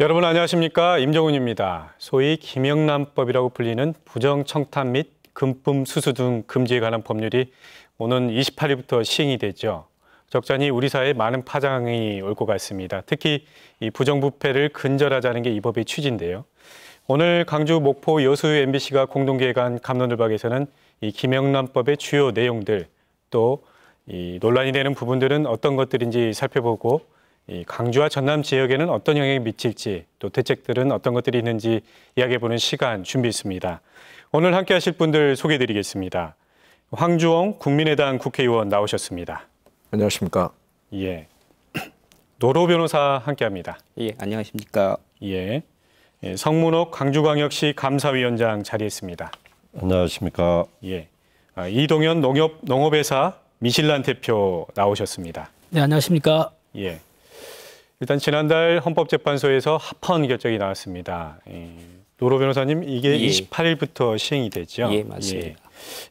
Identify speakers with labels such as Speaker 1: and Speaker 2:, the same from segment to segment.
Speaker 1: 여러분 안녕하십니까? 임종훈입니다. 소위 김영란법이라고 불리는 부정청탁 및 금품 수수 등 금지에 관한 법률이 오는 28일부터 시행이 되죠. 적잖이 우리 사회에 많은 파장이 올 것 같습니다. 특히 이 부정부패를 근절하자는 게 이 법의 취지인데요. 오늘 광주 목포 여수 MBC가 공동 개관 갑론을박에서는 이 김영란법의 주요 내용들 또 이 논란이 되는 부분들은 어떤 것들인지 살펴보고 이 광주와 전남 지역에는 어떤 영향이 미칠지 또 대책들은 어떤 것들이 있는지 이야기해보는 시간 준비했습니다. 오늘 함께 하실 분들 소개해드리겠습니다. 황주홍 국민의당 국회의원 나오셨습니다.
Speaker 2: 안녕하십니까.
Speaker 1: 예. 노로 변호사 함께합니다.
Speaker 3: 예, 안녕하십니까.
Speaker 1: 예. 성문옥 광주광역시 감사위원장 자리했습니다.
Speaker 4: 안녕하십니까.
Speaker 1: 예. 이동현 농업회사 미실란 대표 나오셨습니다.
Speaker 5: 네, 안녕하십니까.
Speaker 1: 예. 일단 지난달 헌법재판소에서 합헌 결정이 나왔습니다. 노로 변호사님, 이게 28일부터 시행이 되죠?
Speaker 3: 예, 맞습니다.
Speaker 1: 예.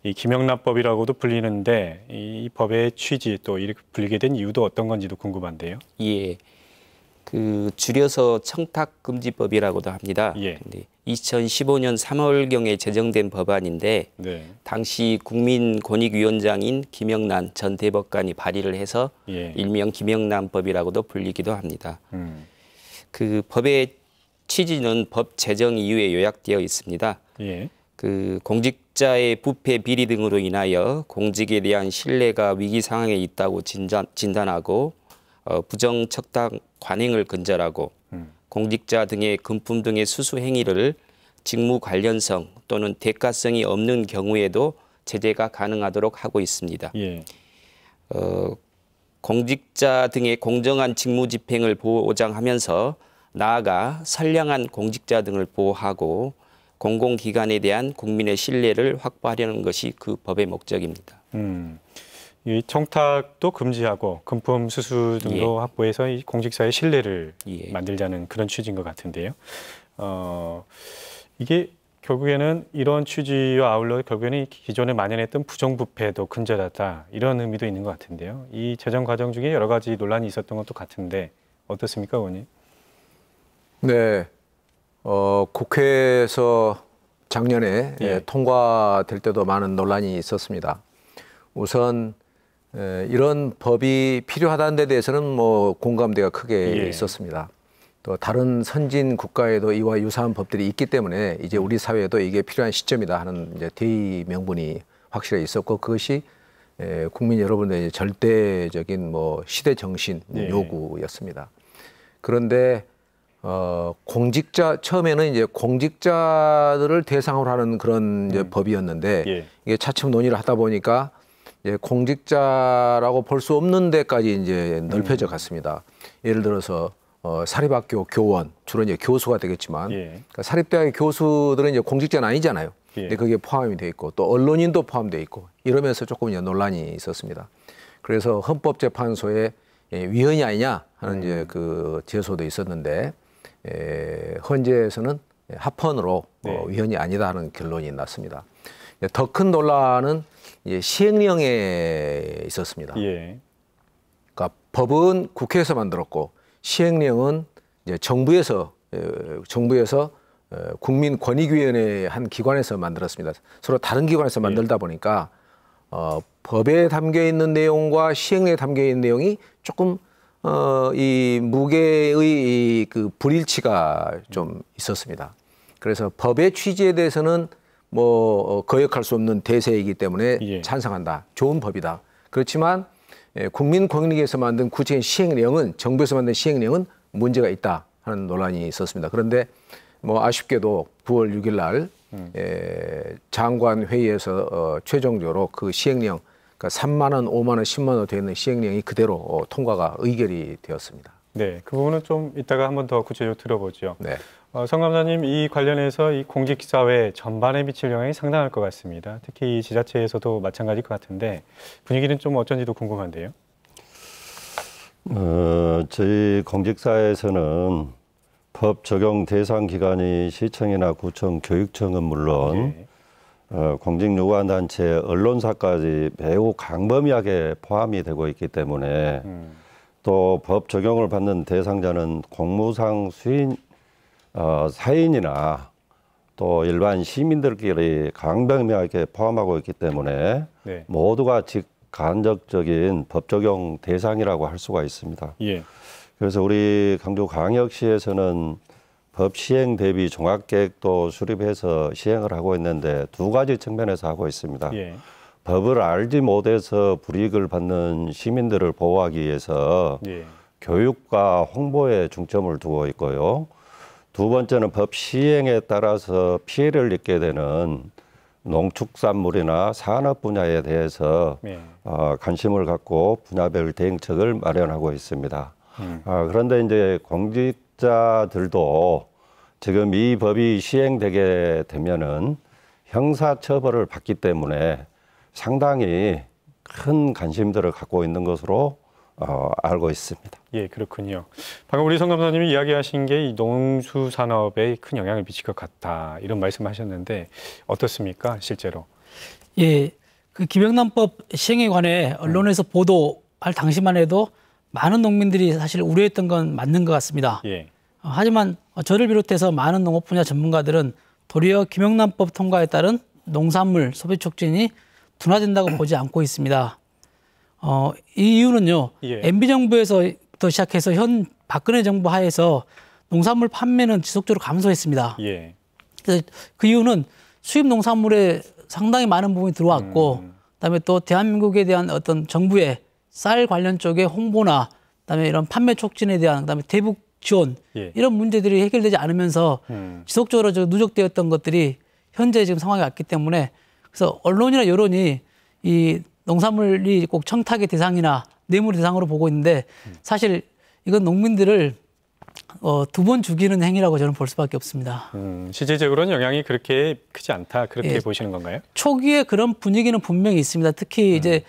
Speaker 1: 이 김영란법이라고도 불리는데 이 법의 취지 또 이렇게 불리게 된 이유도 어떤 건지도 궁금한데요.
Speaker 3: 예, 줄여서 청탁금지법이라고도 합니다.
Speaker 1: 예.
Speaker 3: 2015년 3월경에 제정된 법안인데
Speaker 1: 네.
Speaker 3: 당시 국민권익위원장인 김영란 전 대법관이 발의를 해서
Speaker 1: 예.
Speaker 3: 일명 김영란법이라고도 불리기도 합니다. 그 법의 취지는 법 제정 이유에 요약되어 있습니다.
Speaker 1: 예.
Speaker 3: 공직자의 부패 비리 등으로 인하여 공직에 대한 신뢰가 위기 상황에 있다고 진단하고 부정청탁 관행을 근절하고 공직자 등의 금품 등의 수수 행위를 직무 관련성 또는 대가성이 없는 경우에도 제재가 가능하도록 하고 있습니다.
Speaker 1: 예.
Speaker 3: 공직자 등의 공정한 직무 집행을 보장하면서 나아가 선량한 공직자 등을 보호하고 공공기관에 대한 국민의 신뢰를 확보하려는 것이 그 법의 목적입니다.
Speaker 1: 이 청탁도 금지하고 금품 수수 등도 확보해서 이 공직사의 신뢰를 만들자는 그런 취지인 것 같은데요. 이게 결국에는 이런 취지와 아울러 결국에는 기존에 만연했던 부정부패도 근절하다 이런 의미도 있는 것 같은데요. 이 제정 과정 중에 여러 가지 논란이 있었던 것도 같은데 어떻습니까, 의원님?
Speaker 2: 네, 국회에서 작년에 통과될 때도 많은 논란이 있었습니다. 우선 이런 법이 필요하다는 데 대해서는 뭐 공감대가 크게 있었습니다. 또 다른 선진 국가에도 이와 유사한 법들이 있기 때문에 이제 우리 사회에도 이게 필요한 시점이다 하는 이제 대의 명분이 확실히 있었고 그것이 국민 여러분들의 절대적인 뭐 시대 정신 요구였습니다. 그런데 공직자 처음에는 이제 공직자들을 대상으로 하는 그런 이제 법이었는데 이게 차츰 논의를 하다 보니까 공직자라고 볼 수 없는 데까지 이제 넓혀져 갔습니다. 예를 들어서 사립학교 교원, 주로 이제 교수가 되겠지만 그러니까 사립대학의 교수들은 이제 공직자는 아니잖아요. 근데 그게 포함이 돼 있고 또 언론인도 포함돼 있고 이러면서 조금 이제 논란이 있었습니다. 그래서 헌법재판소에 위헌이 아니냐 하는 이제 그 제소도 있었는데 헌재에서는 합헌으로 위헌이 아니다 하는 결론이 났습니다. 더 큰 논란은 시행령에 있었습니다. 그러니까 법은 국회에서 만들었고 시행령은 이제 정부에서 국민권익위원회 한 기관에서 만들었습니다. 서로 다른 기관에서 만들다 보니까 법에 담겨 있는 내용과 시행령에 담겨 있는 내용이 조금 이 무게의 그 불일치가 좀 있었습니다. 그래서 법의 취지에 대해서는 뭐 거역할 수 없는 대세이기 때문에 찬성한다. 좋은 법이다. 그렇지만 국민권익위에서 만든 구체적인 시행령은 정부에서 만든 시행령은 문제가 있다 하는 논란이 있었습니다. 그런데 뭐 아쉽게도 9월 6일 날 장관 회의에서 최종적으로 그 시행령 그러니까 3만 원, 5만 원, 10만 원 되어 있는 시행령이 그대로 통과가 의결이 되었습니다.
Speaker 1: 네, 그 부분은 좀 이따가 한번 더 구체적으로 들어보죠.
Speaker 2: 네.
Speaker 1: 성 감사님, 이 관련해서 이 공직사회 전반에 미칠 영향이 상당할 것 같습니다. 특히 이 지자체에서도 마찬가지일 것 같은데 분위기는 좀 어쩐지도 궁금한데요.
Speaker 4: 저희 공직사회에서는 법 적용 대상 기관이 시청이나 구청, 교육청은 물론 공직유관단체, 언론사까지 매우 광범위하게 포함이 되고 있기 때문에 또 법 적용을 받는 대상자는 공무상 수인 사인이나 또 일반 시민들끼리 광범위하게 포함하고 있기 때문에
Speaker 1: 네.
Speaker 4: 모두가 직간접적인 법 적용 대상이라고 할 수가 있습니다.
Speaker 1: 예.
Speaker 4: 그래서 우리 강주광역시에서는 법 시행 대비 종합계획도 수립해서 시행을 하고 있는데 두 가지 측면에서 하고 있습니다.
Speaker 1: 예.
Speaker 4: 법을 알지 못해서 불이익을 받는 시민들을 보호하기 위해서
Speaker 1: 예.
Speaker 4: 교육과 홍보에 중점을 두고 있고요. 두 번째는 법 시행에 따라서 피해를 입게 되는 농축산물이나 산업 분야에 대해서
Speaker 1: 예.
Speaker 4: 관심을 갖고 분야별 대응책을 마련하고 있습니다. 그런데 이제 공직자들도 지금 이 법이 시행되게 되면은 형사처벌을 받기 때문에 상당히 큰 관심들을 갖고 있는 것으로 알고 있습니다.
Speaker 1: 예, 그렇군요. 방금 우리 성 감독님이 이야기하신 게 이 농수산업에 큰 영향을 미칠 것 같다 이런 말씀하셨는데 어떻습니까, 실제로?
Speaker 5: 예, 그 김영란법 시행에 관해 언론에서 보도할 당시만 해도 많은 농민들이 사실 우려했던 건 맞는 것 같습니다.
Speaker 1: 예.
Speaker 5: 하지만 저를 비롯해서 많은 농업 분야 전문가들은 도리어 김영란법 통과에 따른 농산물 소비 촉진이 둔화된다고 보지 않고 있습니다. 이 이유는요.
Speaker 1: 예.
Speaker 5: MB 정부에서부터 시작해서 현 박근혜 정부 하에서 농산물 판매는 지속적으로 감소했습니다.
Speaker 1: 예.
Speaker 5: 그래서 그 이유는 수입 농산물에 상당히 많은 부분이 들어왔고, 그다음에 또 대한민국에 대한 어떤 정부의 쌀 관련 쪽의 홍보나, 그다음에 이런 판매 촉진에 대한, 그다음에 대북 지원
Speaker 1: 예.
Speaker 5: 이런 문제들이 해결되지 않으면서 지속적으로 누적되었던 것들이 현재 지금 상황이 왔기 때문에 그래서 언론이나 여론이 이 농산물이 꼭 청탁의 대상이나 뇌물 대상으로 보고 있는데 사실 이건 농민들을 두 번 죽이는 행위라고 저는 볼 수밖에 없습니다.
Speaker 1: 실질적으로는 영향이 그렇게 크지 않다 그렇게
Speaker 5: 예.
Speaker 1: 보시는 건가요?
Speaker 5: 초기에 그런 분위기는 분명히 있습니다. 특히 이제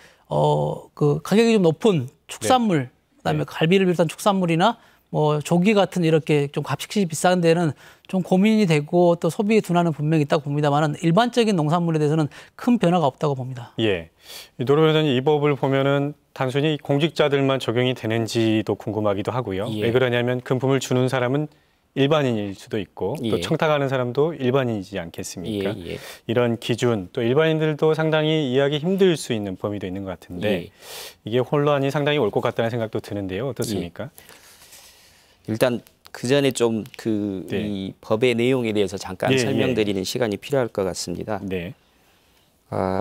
Speaker 5: 그 가격이 좀 높은 축산물, 그다음에 갈비를 비롯한 축산물이나 뭐 조기 같은 이렇게 좀 값이 비싼 데는 좀 고민이 되고 또 소비의 둔화는 분명히 있다고 봅니다만은 일반적인 농산물에 대해서는 큰 변화가 없다고 봅니다.
Speaker 1: 예. 노로 변호사님 이 법을 보면은 단순히 공직자들만 적용이 되는지도 궁금하기도 하고요.
Speaker 3: 예.
Speaker 1: 왜 그러냐면 금품을 주는 사람은 일반인일 수도 있고 또
Speaker 3: 예.
Speaker 1: 청탁하는 사람도 일반인이지 않겠습니까?
Speaker 3: 예, 예.
Speaker 1: 이런 기준 또 일반인들도 상당히 이해하기 힘들 수 있는 범위도 있는 것 같은데
Speaker 3: 예.
Speaker 1: 이게 혼란이 상당히 올 것 같다는 생각도 드는데요. 어떻습니까?
Speaker 3: 일단 그 전에 좀 그
Speaker 1: 네.
Speaker 3: 이 법의 내용에 대해서 잠깐
Speaker 1: 예,
Speaker 3: 설명드리는 시간이 필요할 것 같습니다.
Speaker 1: 네.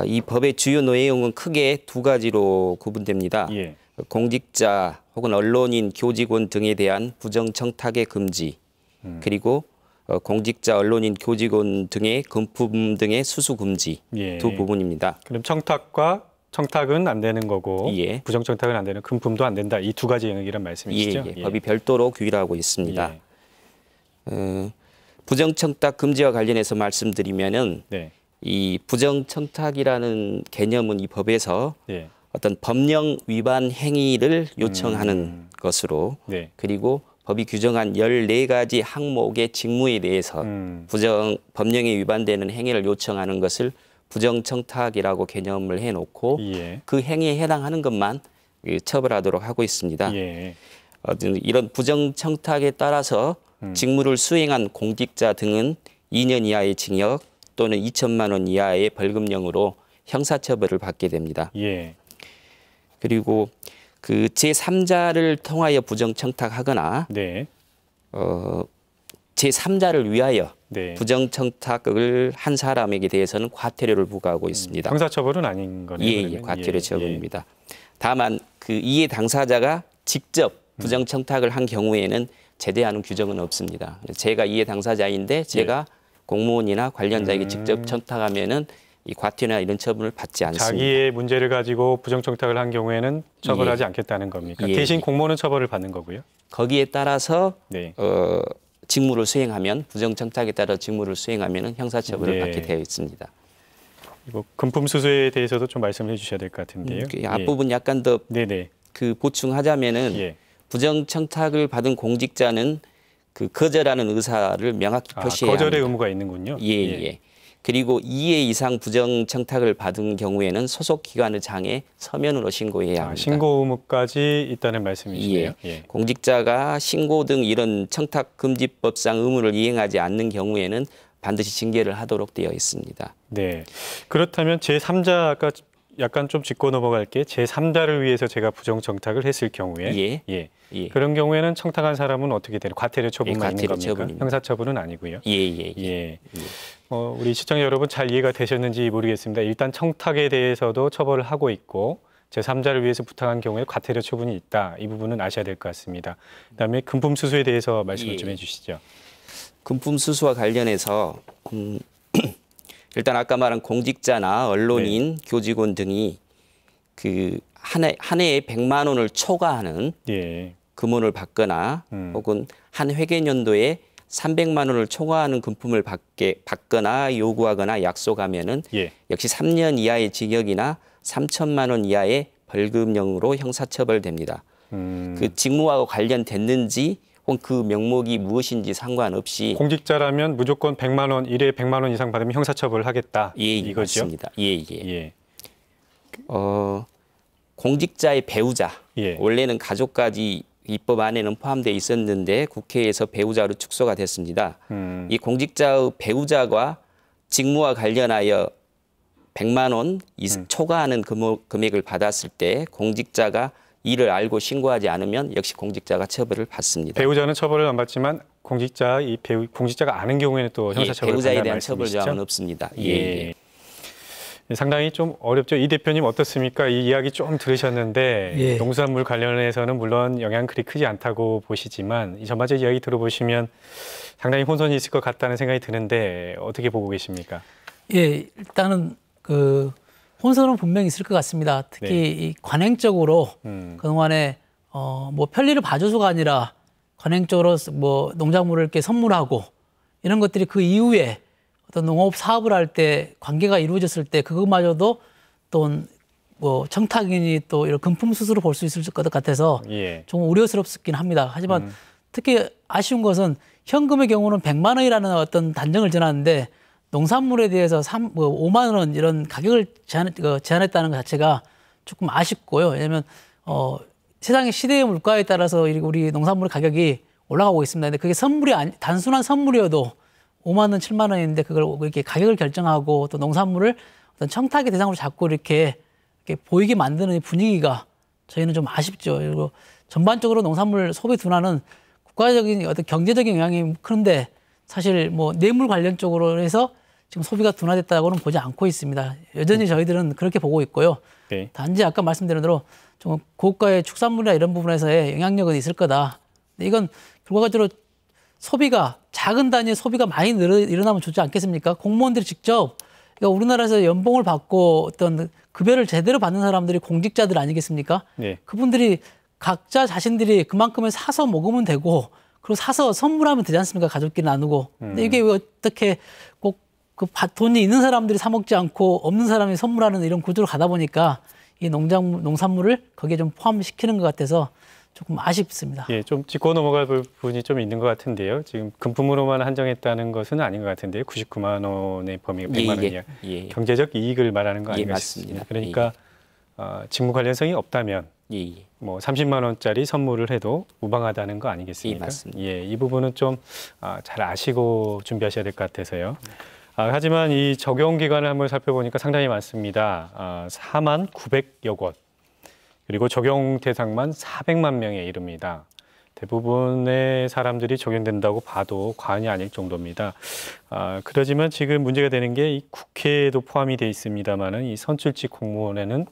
Speaker 3: 이 법의 주요 내용은 크게 두 가지로 구분됩니다.
Speaker 1: 예.
Speaker 3: 공직자 혹은 언론인, 교직원 등에 대한 부정 청탁의 금지, 그리고 공직자, 언론인, 교직원 등의 금품 등의 수수 금지
Speaker 1: 예.
Speaker 3: 두 부분입니다.
Speaker 1: 그럼 청탁은 안 되는 거고
Speaker 3: 예.
Speaker 1: 부정 청탁은 안 되는 금품도 안 된다. 이 두 가지 영역이란 말씀이시죠?
Speaker 3: 예. 법이 별도로 규율하고 있습니다.
Speaker 1: 예.
Speaker 3: 부정 청탁 금지와 관련해서 말씀드리면은
Speaker 1: 네.
Speaker 3: 이 부정 청탁이라는 개념은 이 법에서
Speaker 1: 예.
Speaker 3: 어떤 법령 위반 행위를 요청하는 것으로
Speaker 1: 네.
Speaker 3: 그리고 법이 규정한 14가지 항목의 직무에 대해서 법령에 위반되는 행위를 요청하는 것을 부정청탁이라고 개념을 해놓고
Speaker 1: 예.
Speaker 3: 그 행위에 해당하는 것만 처벌하도록 하고 있습니다.
Speaker 1: 예.
Speaker 3: 이런 부정청탁에 따라서 직무를 수행한 공직자 등은 2년 이하의 징역 또는 2천만 원 이하의 벌금형으로 형사처벌을 받게 됩니다.
Speaker 1: 예.
Speaker 3: 그리고 그 제3자를 통하여 부정청탁하거나
Speaker 1: 네.
Speaker 3: 제3자를 위하여
Speaker 1: 네.
Speaker 3: 부정청탁을 한 사람에게 대해서는 과태료를 부과하고 있습니다.
Speaker 1: 형사처벌은 아닌 거네요.
Speaker 3: 예,
Speaker 1: 그러면?
Speaker 3: 과태료 처벌입니다. 다만 그 이해 당사자가 직접 부정청탁을 한 경우에는 제재하는 규정은 없습니다. 제가 이해 당사자인데 제가 공무원이나 관련자에게 직접 청탁하면은 이 과태료나 이런 처분을 받지 않습니다.
Speaker 1: 자기의 문제를 가지고 부정청탁을 한 경우에는 처벌하지 않겠다는 겁니까?
Speaker 3: 예.
Speaker 1: 대신 공무원은 처벌을 받는 거고요.
Speaker 3: 거기에 따라서
Speaker 1: 네.
Speaker 3: 직무를 수행하면 부정청탁에 따라 직무를 수행하면은 형사처벌을
Speaker 1: 네.
Speaker 3: 받게 되어 있습니다.
Speaker 1: 이거 금품 수수에 대해서도 좀 말씀을 해주셔야 될 것 같은데요.
Speaker 3: 그 앞부분 약간 더
Speaker 1: 네네.
Speaker 3: 그 보충하자면은
Speaker 1: 예.
Speaker 3: 부정청탁을 받은 공직자는 그 거절하는 의사를 명확히 표시해야
Speaker 1: 거절의
Speaker 3: 합니다.
Speaker 1: 의무가 있는군요.
Speaker 3: 예. 그리고 2회 이상 부정 청탁을 받은 경우에는 소속 기관의 장에 서면으로 신고해야 합니다.
Speaker 1: 신고 의무까지 있다는 말씀이시네요. 예.
Speaker 3: 공직자가 신고 등 이런 청탁 금지법상 의무를 이행하지 않는 경우에는 반드시 징계를 하도록 되어 있습니다.
Speaker 1: 네. 그렇다면 제3자 아까 약간 좀 짚고 넘어갈게. 제3자를 위해서 제가 부정 청탁을 했을 경우에
Speaker 3: 예.
Speaker 1: 그런 경우에는 청탁한 사람은 어떻게 되는 과태료 처분만 있는
Speaker 3: 과태료
Speaker 1: 겁니까?
Speaker 3: 처분입니다.
Speaker 1: 형사 처분은 아니고요.
Speaker 3: 예.
Speaker 1: 우리 시청자 여러분 잘 이해가 되셨는지 모르겠습니다. 일단 청탁에 대해서도 처벌을 하고 있고 제3자를 위해서 부탁한 경우에 과태료 처분이 있다. 이 부분은 아셔야 될 것 같습니다. 그다음에 금품 수수에 대해서 말씀을 좀 해주시죠.
Speaker 3: 금품 수수와 관련해서 일단 아까 말한 공직자나 언론인, 교직원 등이 그 한 해에 100만 원을 초과하는 금원을 받거나 혹은 한 회계연도에 300만 원을 초과하는 금품을 받거나 요구하거나 약속하면은 역시 3년 이하의 징역이나 3천만 원 이하의 벌금형으로 형사처벌됩니다. 그 직무하고 관련됐는지 혹은 그 명목이 무엇인지 상관없이
Speaker 1: 공직자라면 무조건 100만 원, 1회 100만 원 이상 받으면 형사처벌을 하겠다. 이거죠?
Speaker 3: 맞습니다. 공직자의 배우자, 원래는 가족까지 입법 안에는 포함되어 있었는데 국회에서 배우자로 축소가 됐습니다. 이 공직자의 배우자가 직무와 관련하여 100만 원 초과하는 금액을 받았을 때 공직자가 이를 알고 신고하지 않으면 역시 공직자가 처벌을 받습니다.
Speaker 1: 배우자는 처벌을 안 받지만 공직자가 아는 경우에는 또 형사처벌을
Speaker 3: 배우자에
Speaker 1: 받는다는
Speaker 3: 대한
Speaker 1: 말씀이시죠?
Speaker 3: 처벌 조항은 없습니다.
Speaker 1: 상당히 좀 어렵죠. 이 대표님 어떻습니까? 이 이야기 좀 들으셨는데 농수산물 관련해서는 물론 영향 그리 크지 않다고 보시지만 이 전반적 이야기 들어보시면 상당히 혼선이 있을 것 같다는 생각이 드는데 어떻게 보고 계십니까?
Speaker 5: 일단은 그 혼선은 분명히 있을 것 같습니다. 특히 이 관행적으로 그동안에 뭐 편리를 봐줘서가 아니라 관행적으로 뭐 농작물을 이렇게 선물하고 이런 것들이 그 이후에 어떤 농업 사업을 할 때 관계가 이루어졌을 때 그것마저도 또 뭐 청탁이니 또 이런 금품 수수로 볼 수 있을 것 같아서 좀 우려스럽긴 합니다. 하지만 특히 아쉬운 것은 현금의 경우는 100만 원이라는 어떤 단정을 지났는데 농산물에 대해서 5만 원 이런 가격을 제한했다는 것 자체가 조금 아쉽고요. 왜냐하면 세상의 시대의 물가에 따라서 우리 농산물 가격이 올라가고 있습니다. 근데 그게 단순한 선물이어도 5만 원, 7만 원인데 그걸 이렇게 가격을 결정하고 또 농산물을 어떤 청탁의 대상으로 자꾸 이렇게 보이게 만드는 분위기가 저희는 좀 아쉽죠. 그리고 전반적으로 농산물 소비 둔화는 국가적인 어떤 경제적인 영향이 큰데 사실 뭐 뇌물 관련 쪽으로 해서 지금 소비가 둔화됐다고는 보지 않고 있습니다. 여전히 저희들은 그렇게 보고 있고요. 단지 아까 말씀드린 대로 좀 고가의 축산물이나 이런 부분에서의 영향력은 있을 거다. 근데 이건 결과적으로 소비가 작은 단위의 소비가 많이 일어나면 좋지 않겠습니까? 공무원들이 직접 그러니까 우리나라에서 연봉을 받고 어떤 급여를 제대로 받는 사람들이 공직자들 아니겠습니까? 그분들이 각자 자신들이 그만큼을 사서 먹으면 되고 그리고 사서 선물하면 되지 않습니까? 가족끼리 나누고. 근데 이게 왜 어떻게 꼭 그 돈이 있는 사람들이 사 먹지 않고 없는 사람이 선물하는 이런 구조로 가다 보니까 이 농산물을 거기에 좀 포함시키는 것 같아서 조금 아쉽습니다.
Speaker 1: 좀 짚고 넘어갈 부분이 좀 있는 것 같은데요. 지금 금품으로만 한정했다는 것은 아닌 것 같은데요. 99만 원의 범위가 100만 원이야. 경제적 이익을 말하는 거 아닌가 싶습니다. 그러니까 직무 관련성이 없다면 뭐 30만 원짜리 선물을 해도 무방하다는 거 아니겠습니까?
Speaker 3: 맞습니다.
Speaker 1: 이 부분은 좀 잘 아시고 준비하셔야 될 것 같아서요. 하지만 이 적용 기간을 한번 살펴보니까 상당히 많습니다. 4만 900여 곳. 그리고 적용 대상만 400만 명에 이릅니다. 대부분의 사람들이 적용된다고 봐도 과언이 아닐 정도입니다. 그러지만 지금 문제가 되는 게 이 국회에도 포함이 돼 있습니다만은 이 선출직 공무원에는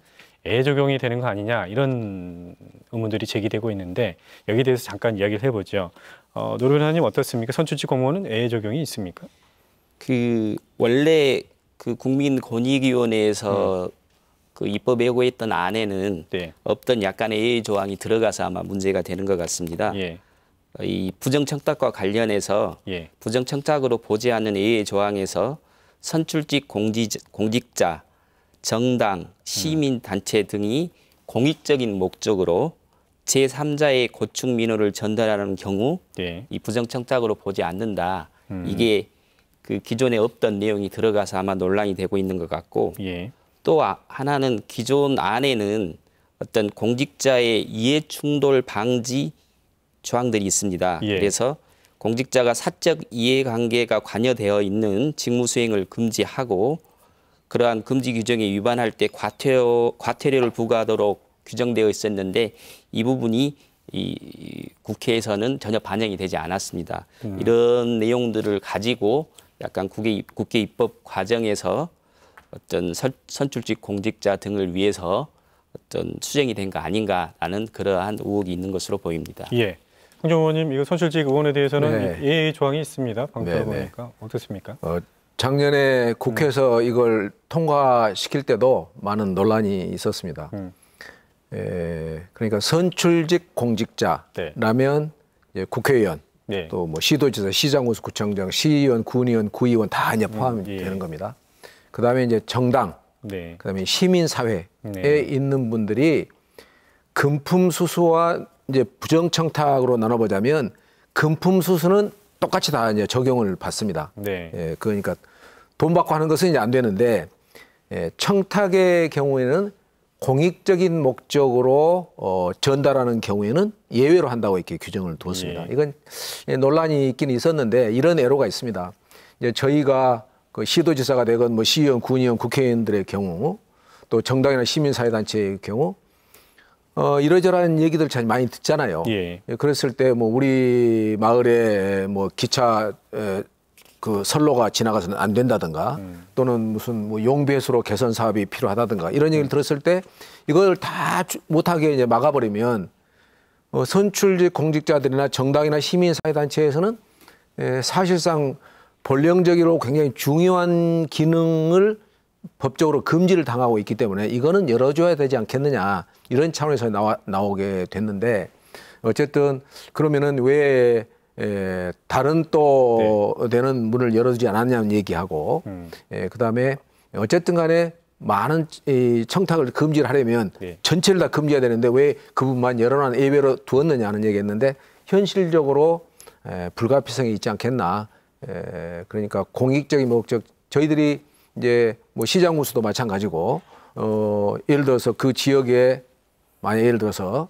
Speaker 1: 애 적용이 되는 거 아니냐 이런 의문들이 제기되고 있는데 여기에 대해서 잠깐 이야기를 해보죠. 노 변호사님 어떻습니까? 선출직 공무원은 애 적용이 있습니까?
Speaker 3: 원래 그 국민권익위원회에서 그 입법 예고했던 안에는 없던 약간의 예외 조항이 들어가서 아마 문제가 되는 것 같습니다. 이 부정청탁과 관련해서 부정청탁으로 보지 않는 예외 조항에서 선출직 공직자, 정당, 시민단체 등이 공익적인 목적으로 제3자의 고충 민원을 전달하는 경우 이 부정청탁으로 보지 않는다. 이게 그 기존에 없던 내용이 들어가서 아마 논란이 되고 있는 것 같고
Speaker 1: 예.
Speaker 3: 또 하나는 기존 안에는 어떤 공직자의 이해 충돌 방지 조항들이 있습니다.
Speaker 1: 예.
Speaker 3: 그래서 공직자가 사적 이해관계가 관여되어 있는 직무 수행을 금지하고 그러한 금지 규정에 위반할 때 과태료를 부과하도록 규정되어 있었는데 이 부분이 이 국회에서는 전혀 반영이 되지 않았습니다. 이런 내용들을 가지고 약간 국회 입법 과정에서 어떤 선출직 공직자 등을 위해서 어떤 수정이 된 거 아닌가라는 그러한 의혹이 있는 것으로 보입니다.
Speaker 1: 예. 홍정호 의원님, 이거 선출직 의원에 대해서는
Speaker 2: 네.
Speaker 1: 예의 조항이 있습니다. 방금
Speaker 2: 네,
Speaker 1: 보니까 어떻습니까?
Speaker 2: 작년에 국회에서 이걸 통과시킬 때도 많은 논란이 있었습니다. 그러니까 선출직 공직자라면 이제 국회의원,
Speaker 1: 네.
Speaker 2: 또 뭐 시도지사, 시장군수, 구청장, 시의원, 군의원, 구의원 다 이제 포함이
Speaker 1: 예.
Speaker 2: 되는 겁니다. 그다음에 이제 정당,
Speaker 1: 네.
Speaker 2: 그다음에 시민사회에
Speaker 1: 네.
Speaker 2: 있는 분들이 금품수수와 이제 부정청탁으로 나눠보자면 금품수수는 똑같이 다 이제 적용을 받습니다.
Speaker 1: 네.
Speaker 2: 예, 그러니까 돈 받고 하는 것은 이제 안 되는데 청탁의 경우에는 공익적인 목적으로 전달하는 경우에는 예외로 한다고 이렇게 규정을 두었습니다.
Speaker 1: 예.
Speaker 2: 이건 논란이 있긴 있었는데 이런 애로가 있습니다. 이제 저희가 그 시도지사가 되건 뭐 시의원, 군의원, 국회의원들의 경우 또 정당이나 시민사회단체의 경우 이러저러한 얘기들 참 많이 듣잖아요.
Speaker 1: 예.
Speaker 2: 그랬을 때 뭐 우리 마을에 뭐 기차 그 선로가 지나가서는 안 된다든가 또는 무슨 뭐 용배수로 개선 사업이 필요하다든가 이런 얘기를 들었을 때 이걸 다 못하게 이제 막아버리면 선출직 공직자들이나 정당이나 시민사회단체에서는 사실상 본령적으로 굉장히 중요한 기능을 법적으로 금지를 당하고 있기 때문에 이거는 열어줘야 되지 않겠느냐 이런 차원에서 나오게 됐는데 어쨌든 그러면은 왜 다른 또 되는 문을 열어주지 않았냐는 얘기하고 그다음에 어쨌든 간에 많은 이 청탁을 금지를 하려면
Speaker 1: 네.
Speaker 2: 전체를 다 금지해야 되는데 왜 그 부분만 열어놓은 예외로 두었느냐는 얘기했는데 현실적으로 불가피성이 있지 않겠나. 그러니까 공익적인 목적 저희들이 이제 뭐 시장 군수도 마찬가지고 예를 들어서 그 지역에 만약 예를 들어서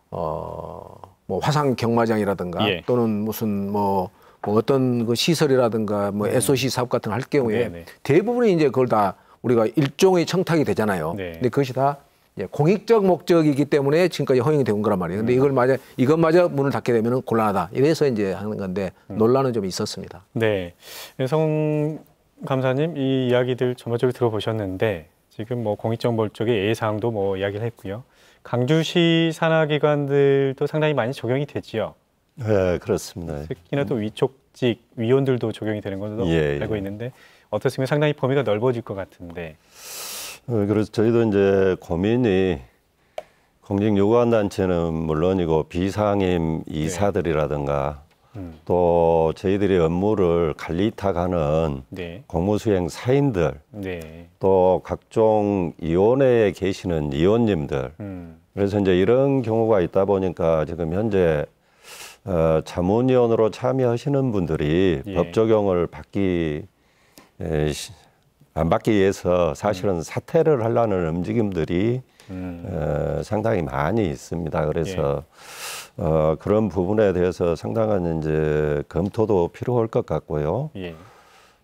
Speaker 2: 뭐 화상 경마장이라든가
Speaker 1: 예.
Speaker 2: 또는 무슨 뭐 어떤 그 시설이라든가 뭐 SOC 사업 같은 거 할 경우에
Speaker 1: 네네.
Speaker 2: 대부분이 이제 그걸 다 우리가 일종의 청탁이 되잖아요.
Speaker 1: 네.
Speaker 2: 근데 그것이 다 이제 공익적 목적이기 때문에 지금까지 허용이 된 거란 말이에요. 근데 이것마저 문을 닫게 되면 곤란하다. 이래서 이제 하는 건데 논란은 좀 있었습니다.
Speaker 1: 네. 성 감사님 이 이야기들 전반적으로 들어보셨는데 지금 뭐 공익적 목적의 예외사항도 뭐 이야기를 했고요. 강주시 산하기관들도 상당히 많이 적용이 되지요.
Speaker 4: 네, 그렇습니다.
Speaker 1: 특히나 또 위촉직 위원들도 적용이 되는 걸로
Speaker 4: 예,
Speaker 1: 알고
Speaker 4: 예.
Speaker 1: 있는데 어떻습니까? 상당히 범위가 넓어질 것 같은데.
Speaker 4: 그래서 저희도 이제 고민이 공직 요구한 단체는 물론이고 비상임 이사들이라든가 또 저희들의 업무를 관리탁하는
Speaker 1: 네.
Speaker 4: 공무수행 사인들
Speaker 1: 네.
Speaker 4: 또 각종 위원회에 계시는 위원님들 그래서 이제 이런 경우가 있다 보니까 지금 현재 자문위원으로 참여하시는 분들이
Speaker 1: 예.
Speaker 4: 법 적용을 안 받기 위해서 사실은 사퇴를 하려는 움직임들이 상당히 많이 있습니다. 그래서 그런 부분에 대해서 상당한 이제 검토도 필요할 것 같고요.
Speaker 1: 예.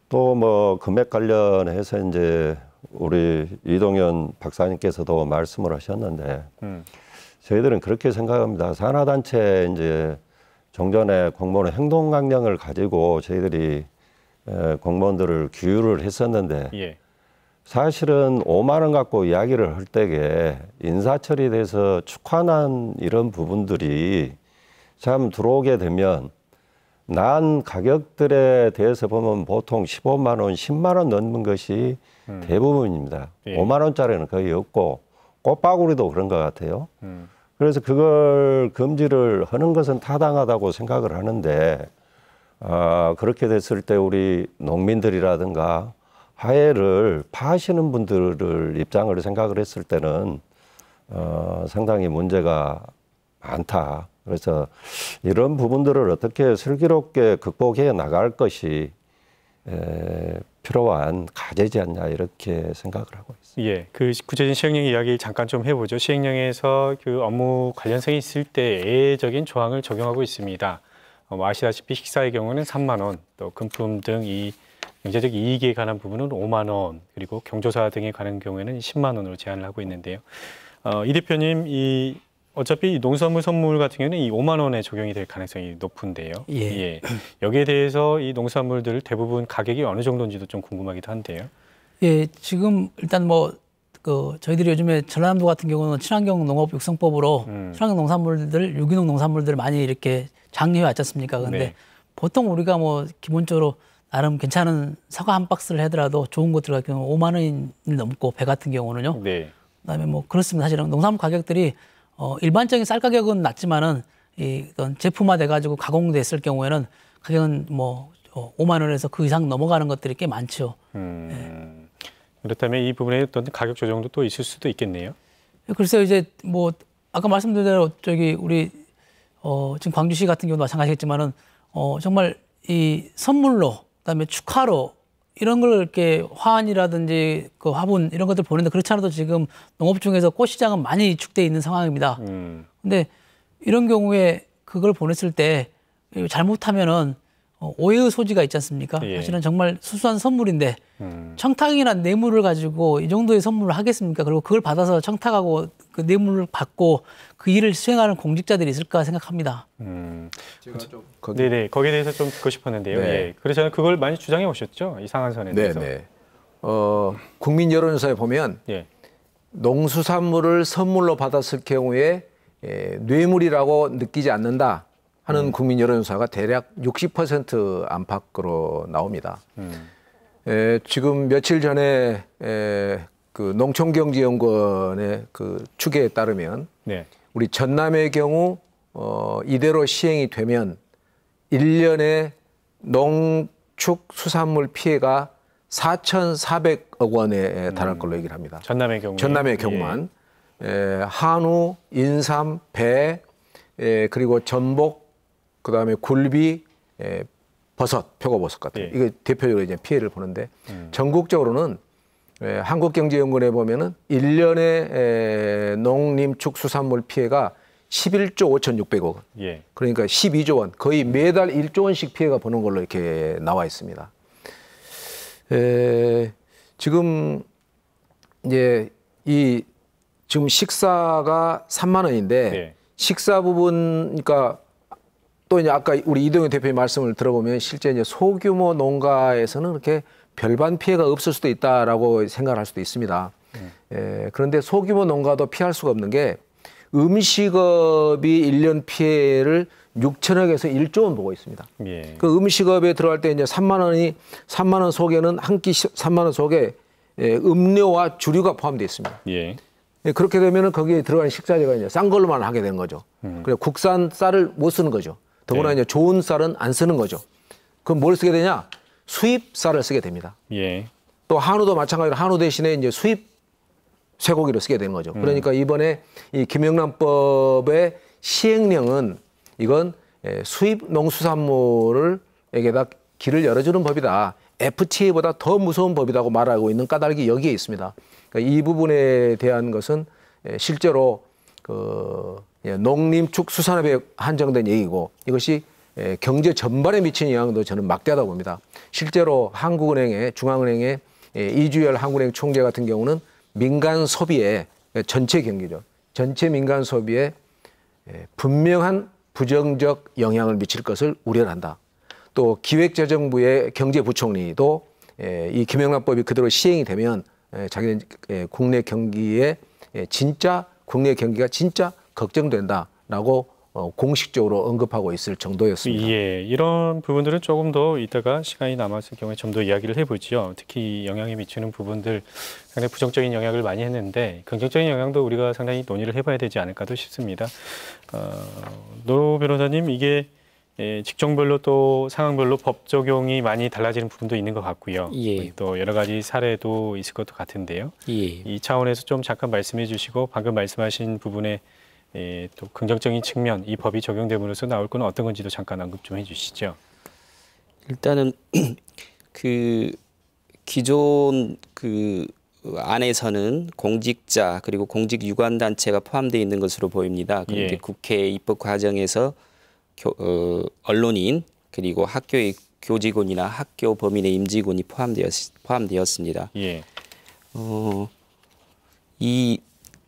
Speaker 4: 또 뭐 금액 관련해서 이제 우리 이동현 박사님께서도 말씀을 하셨는데 저희들은 그렇게 생각합니다. 산하단체 이제 종전에 공무원 행동 강령을 가지고 저희들이 공무원들을 규율을 했었는데
Speaker 1: 예.
Speaker 4: 사실은 5만 원 갖고 이야기를 할 때에 인사처리에 대해서 축환한 이런 부분들이 참 들어오게 되면 난 가격들에 대해서 보면 보통 15만 원, 10만 원 넘는 것이 대부분입니다.
Speaker 1: 예.
Speaker 4: 5만 원짜리는 거의 없고 꽃바구리도 그런 것 같아요. 그래서 그걸 금지를 하는 것은 타당하다고 생각을 하는데 그렇게 됐을 때 우리 농민들이라든가 하해를 파하시는 분들을 입장을 생각을 했을 때는 상당히 문제가 많다. 그래서 이런 부분들을 어떻게 슬기롭게 극복해 나갈 것이 필요한 과제지 않냐 이렇게 생각을 하고 있습니다.
Speaker 1: 예, 그 구체적인 시행령 이야기 잠깐 좀 해보죠. 시행령에서 그 업무 관련성이 있을 때 예외적인 조항을 적용하고 있습니다. 아시다시피 식사의 경우는 3만 원, 또 금품 등 이 경제적 이익에 관한 부분은 5만 원, 그리고 경조사 등에 관한 경우에는 10만 원으로 제한을 하고 있는데요. 이 대표님, 어차피 농수산물 선물 같은 경우는 이 5만 원에 적용이 될 가능성이 높은데요.
Speaker 5: 예.
Speaker 1: 여기에 대해서 이 농수산물들 대부분 가격이 어느 정도인지도 좀 궁금하기도 한데요.
Speaker 5: 예, 지금 일단 저희들이 요즘에 전라남도 같은 경우는 친환경 농업 육성법으로 친환경 농산물들, 유기농 농산물들을 많이 이렇게 장려해 왔지 않습니까? 근데
Speaker 1: 네.
Speaker 5: 보통 우리가 기본적으로 나름 괜찮은 사과 한 박스를 하더라도 좋은 것들 같은 경우는 5만 원이 넘고 배 같은 경우는요.
Speaker 1: 네.
Speaker 5: 그다음에 그렇습니다. 사실은 농산물 가격들이 일반적인 쌀 가격은 낮지만은 어떤 제품화돼 가지고 가공됐을 경우에는 가격은 5만 원에서 그 이상 넘어가는 것들이 꽤 많죠.
Speaker 1: 그렇다면 이 부분에 어떤 가격 조정도 또 있을 수도 있겠네요.
Speaker 5: 글쎄요, 이제 아까 말씀드린 대로 우리 지금 광주시 같은 경우도 마찬가지겠지만은 정말 이 선물로 그다음에 축하로 이런 걸 이렇게 화환이라든지 그 화분 이런 것들 보내는데 그렇지 않아도 지금 농업 중에서 꽃 시장은 많이 위축돼 있는 상황입니다. 근데 이런 경우에 그걸 보냈을 때 잘못하면은 오해의 소지가 있지 않습니까?
Speaker 1: 예.
Speaker 5: 사실은 정말 수수한 선물인데 청탁이나 뇌물을 가지고 이 정도의 선물을 하겠습니까? 그리고 그걸 받아서 청탁하고 그 뇌물을 받고 그 일을 수행하는 공직자들이 있을까 생각합니다.
Speaker 2: 제가 좀
Speaker 1: 네네, 거기에 대해서 좀 듣고 싶었는데요.
Speaker 2: 네.
Speaker 1: 예. 그래서 그걸 많이 주장해 오셨죠? 이 상한선에 대해서.
Speaker 2: 네네. 국민 여론조사에 보면
Speaker 1: 예.
Speaker 2: 농수산물을 선물로 받았을 경우에 뇌물이라고 느끼지 않는다 하는 국민 여론조사가 대략 60% 안팎으로 나옵니다. 지금 며칠 전에 그 농촌경제연구원의 그 추계에 따르면
Speaker 1: 네.
Speaker 2: 우리 전남의 경우 이대로 시행이 되면 1년에 농축수산물 피해가 4,400억 원에 달할 걸로 얘기를 합니다.
Speaker 1: 전남의 경우.
Speaker 2: 전남의 경우만. 한우, 인삼, 배, 그리고 전복, 그다음에 굴비, 버섯, 표고버섯 같은
Speaker 1: 예.
Speaker 2: 이거 대표적으로 이제 피해를 보는데 전국적으로는 한국경제연구원에 보면은 1년에 농림축수산물 피해가 11조 5,600억 원.
Speaker 1: 예.
Speaker 2: 그러니까 12조 원, 거의 매달 1조 원씩 피해가 보는 걸로 이렇게 나와 있습니다. 지금 이제 지금 식사가 3만 원인데
Speaker 1: 네.
Speaker 2: 식사 부분, 그러니까 또 이제 아까 우리 이동현 대표의 말씀을 들어보면 실제 이제 소규모 농가에서는 그렇게 별반 피해가 없을 수도 있다라고 생각을 할 수도 있습니다. 그런데 소규모 농가도 피할 수가 없는 게 음식업이 1년 피해를 6천억에서 1조 원 보고 있습니다.
Speaker 1: 예.
Speaker 2: 그 음식업에 들어갈 때 이제 3만 원 속에는 한 끼 3만 원 속에 음료와 주류가 포함되어 있습니다.
Speaker 1: 예.
Speaker 2: 그렇게 되면은 거기에 들어가는 식자재가 이제 싼 걸로만 하게 되는 거죠. 그래 국산 쌀을 못 쓰는 거죠. 더구나
Speaker 1: 네.
Speaker 2: 이제 좋은 쌀은 안 쓰는 거죠. 그럼 뭘 쓰게 되냐? 수입 쌀을 쓰게 됩니다.
Speaker 1: 예.
Speaker 2: 또 한우도 마찬가지로 한우 대신에 이제 수입 쇠고기를 쓰게 되는 거죠. 그러니까 이번에 이 김영란법의 시행령은 이건 수입 농수산물에게다 길을 열어주는 법이다. FTA보다 더 무서운 법이라고 말하고 있는 까닭이 여기에 있습니다. 그러니까 이 부분에 대한 것은 실제로 농림축수산업에 한정된 얘기고 이것이 경제 전반에 미치는 영향도 저는 막대하다고 봅니다. 실제로 한국은행의 중앙은행의 이주열 한국은행 총재 같은 경우는 민간 소비에 전체 경기죠. 전체 민간 소비에 분명한 부정적 영향을 미칠 것을 우려를 한다. 또 기획재정부의 경제부총리도 이 김영란법이 그대로 시행이 되면 자기는 국내 경기에 국내 경기가 진짜 걱정된다라고 공식적으로 언급하고 있을 정도였습니다.
Speaker 1: 예, 이런 부분들은 조금 더 이따가 시간이 남았을 경우에 좀 더 이야기를 해보죠. 특히 영향에 미치는 부분들 상당히 부정적인 영향을 많이 했는데 긍정적인 영향도 우리가 상당히 논의를 해봐야 되지 않을까도 싶습니다. 노 변호사님, 이게 직종별로 또 상황별로 법 적용이 많이 달라지는 부분도 있는 것 같고요.
Speaker 3: 예.
Speaker 1: 또 여러 가지 사례도 있을 것도 같은데요.
Speaker 3: 예.
Speaker 1: 이 차원에서 좀 잠깐 말씀해 주시고 방금 말씀하신 부분에 또 긍정적인 측면, 이 법이 적용됨으로써 나올 건 어떤 건지도 잠깐 언급 좀 해주시죠.
Speaker 3: 일단은 그 기존 그 안에서는 공직자 그리고 공직 유관 단체가 포함되어 있는 것으로 보입니다. 그런데
Speaker 1: 예.
Speaker 3: 국회 입법 과정에서 언론인 그리고 학교의 교직원이나 학교 범인의 임직원이 포함되었습니다.
Speaker 1: 예.
Speaker 3: 이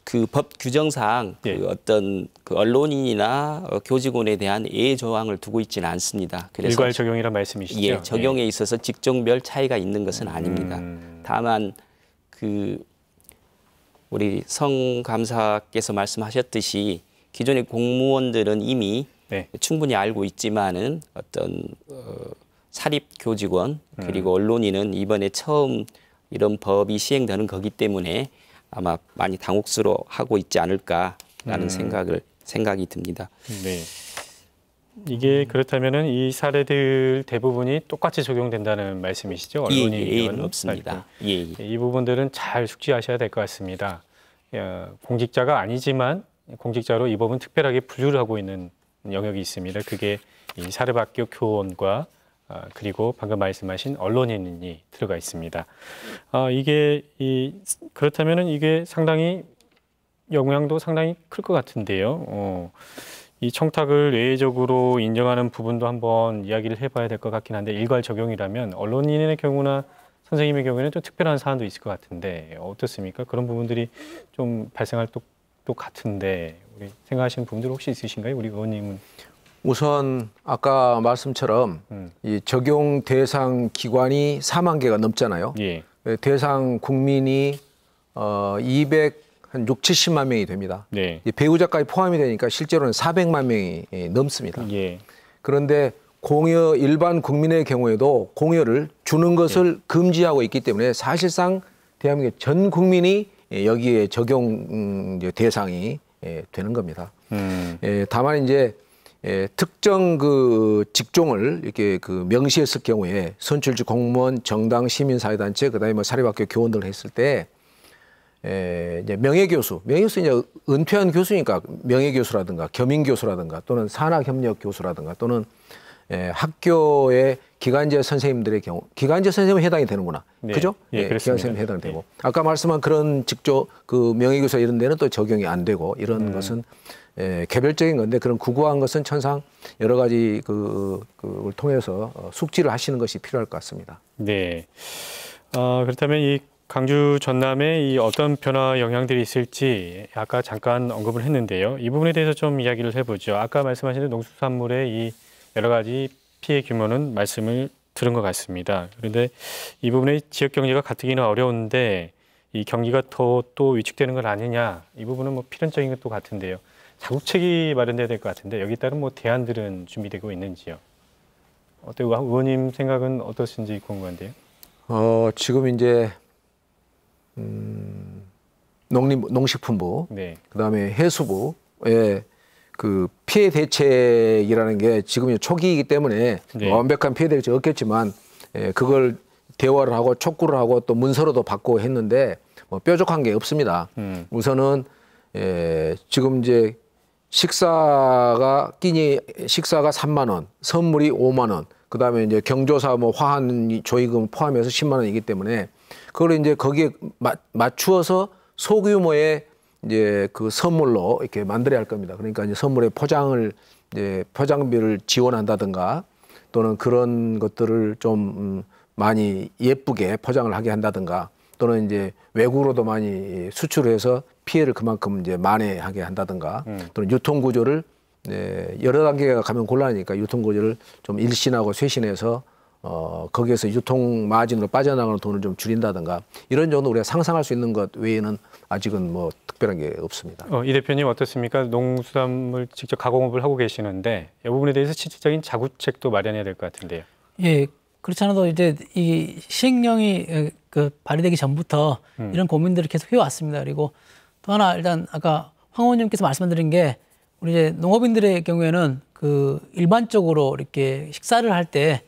Speaker 3: 그 법 규정상
Speaker 1: 예.
Speaker 3: 그 어떤 그 언론인이나 교직원에 대한 예외 조항을 두고 있지는 않습니다. 그래서
Speaker 1: 일괄 적용이란 말씀이시죠?
Speaker 3: 예, 적용에 있어서 직종별 차이가 있는 것은 아닙니다. 다만 그 우리 성 감사께서 말씀하셨듯이 기존의 공무원들은 이미
Speaker 1: 네.
Speaker 3: 충분히 알고 있지만은 어떤 사립 교직원 그리고 언론인은 이번에 처음 이런 법이 시행되는 거기 때문에 아마 많이 당혹스러워하고 있지 않을까라는 생각이 듭니다.
Speaker 1: 네. 이게 그렇다면은 이 사례들 대부분이 똑같이 적용된다는 말씀이시죠? 언론인
Speaker 3: 예의는 없습니다. 예.
Speaker 1: 이 부분들은 잘 숙지하셔야 될 것 같습니다. 공직자가 아니지만 공직자로 이 법은 특별하게 분류를 하고 있는 영역이 있습니다. 그게 이 사립학교 교원과 그리고 방금 말씀하신 언론인이 들어가 있습니다. 이게 그렇다면은 이게 상당히 영향도 상당히 클 것 같은데요. 이 청탁을 외적으로 인정하는 부분도 한번 이야기를 해봐야 될 것 같긴 한데 일괄 적용이라면 언론인의 경우나 선생님의 경우에는 좀 특별한 사안도 있을 것 같은데 어떻습니까? 그런 부분들이 좀 발생할 것 같은데 우리 생각하시는 부분들 혹시 있으신가요? 우리 의원님은?
Speaker 2: 우선 아까 말씀처럼 이 적용 대상 기관이 4만 개가 넘잖아요.
Speaker 1: 예.
Speaker 2: 대상 국민이 260-70만 명이 됩니다.
Speaker 1: 네.
Speaker 2: 이 배우자까지 포함이 되니까 실제로는 400만 명이 넘습니다.
Speaker 1: 예.
Speaker 2: 그런데 공여 일반 국민의 경우에도 공여를 주는 것을 금지하고 있기 때문에 사실상 대한민국 전 국민이 여기에 적용 대상이 되는 겁니다. 다만 이제 특정 그 직종을 이렇게 그 명시했을 경우에 선출직 공무원, 정당, 시민사회단체, 그다음에 뭐 사립학교 교원들을 했을 때 이제 명예교수 이제 은퇴한 교수니까 명예교수라든가 겸임교수라든가 또는 산학협력 교수라든가 또는 학교의 기간제 선생님들의 경우 기간제 선생님은 해당이 되는구나.
Speaker 1: 네.
Speaker 2: 그죠?
Speaker 1: 예,
Speaker 2: 기간제 선생님 해당이 되고 아까 말씀한 그런 직종 그 명예교사 이런 데는 또 적용이 안 되고 이런 것은 개별적인 건데 그런 구구한 것은 천상 여러 가지 그걸 통해서 숙지를 하시는 것이 필요할 것 같습니다.
Speaker 1: 네. 그렇다면 이 강주 전남에 이 어떤 변화 영향들이 있을지 아까 잠깐 언급을 했는데요. 이 부분에 대해서 좀 이야기를 해보죠. 아까 말씀하신 농수산물의 이 여러 가지 피해 규모는 말씀을 들은 것 같습니다. 그런데 이 부분에 지역 경제가 가뜩이나 어려운데 이 경기가 더 또 위축되는 건 아니냐. 이 부분은 뭐 필연적인 것도 같은데요. 자국책이 마련돼야 될 것 같은데 여기 따른 뭐 대안들은 준비되고 있는지요? 어때요? 의원님 생각은 어떠신지 궁금한데요.
Speaker 2: 지금 이제 농식품부,
Speaker 1: 네.
Speaker 2: 그다음에 해수부의 그 피해 대책이라는 게 지금 초기이기 때문에
Speaker 1: 네.
Speaker 2: 완벽한 피해 대책이 없겠지만 그걸 대화를 하고 촉구를 하고 또 문서로도 받고 했는데 뭐 뾰족한 게 없습니다. 우선은 지금 이제 식사가 3만 원, 선물이 5만 원, 그다음에 이제 경조사 뭐 화한 조의금 포함해서 10만 원이기 때문에 그걸 이제 거기에 맞추어서 소규모의 이제 그 선물로 이렇게 만들어야 할 겁니다. 그러니까 이제 선물의 포장을 이제 포장비를 지원한다든가 또는 그런 것들을 좀 많이 예쁘게 포장을 하게 한다든가 또는 이제 외국으로도 많이 수출해서 피해를 그만큼 이제 만회하게 한다든가 또는 유통 구조를 여러 단계가 가면 곤란하니까 유통 구조를 좀 일신하고 쇄신해서 거기에서 유통 마진으로 빠져나가는 돈을 좀 줄인다든가 이런 정도 우리가 상상할 수 있는 것 외에는 아직은 뭐 특별한 게 없습니다.
Speaker 1: 이 대표님 어떻습니까? 농수산물 직접 가공업을 하고 계시는데 이 부분에 대해서 실질적인 자구책도 마련해야 될 것 같은데요.
Speaker 5: 예, 그렇지 않아도 이제 이 시행령이 그 발의되기 전부터 이런 고민들을 계속 해왔습니다. 그리고 또 하나 일단 아까 황 의원님께서 말씀드린 게 우리 이제 농업인들의 경우에는 그 일반적으로 이렇게 식사를 할 때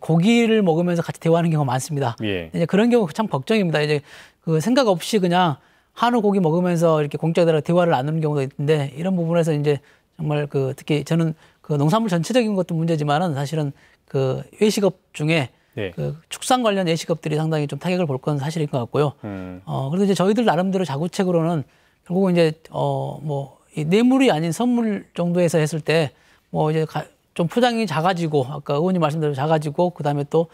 Speaker 5: 고기를 먹으면서 같이 대화하는 경우가 많습니다.
Speaker 1: 예.
Speaker 5: 이제 그런 경우 참 걱정입니다. 이제 그 생각 없이 그냥 한우 고기 먹으면서 이렇게 공짜들하고 대화를 나누는 경우도 있는데 이런 부분에서 이제 정말 그 특히 저는 그 농산물 전체적인 것도 문제지만은 사실은 그 외식업 중에
Speaker 1: 네.
Speaker 5: 그 축산 관련 예시급들이 상당히 좀 타격을 볼 건 사실인 것 같고요. 그래서 이제 저희들 나름대로 자구책으로는 결국은 이제 뭐 이 뇌물이 아닌 선물 정도에서 했을 때 뭐 이제 좀 포장이 작아지고 아까 의원님 말씀대로 작아지고 그다음에 또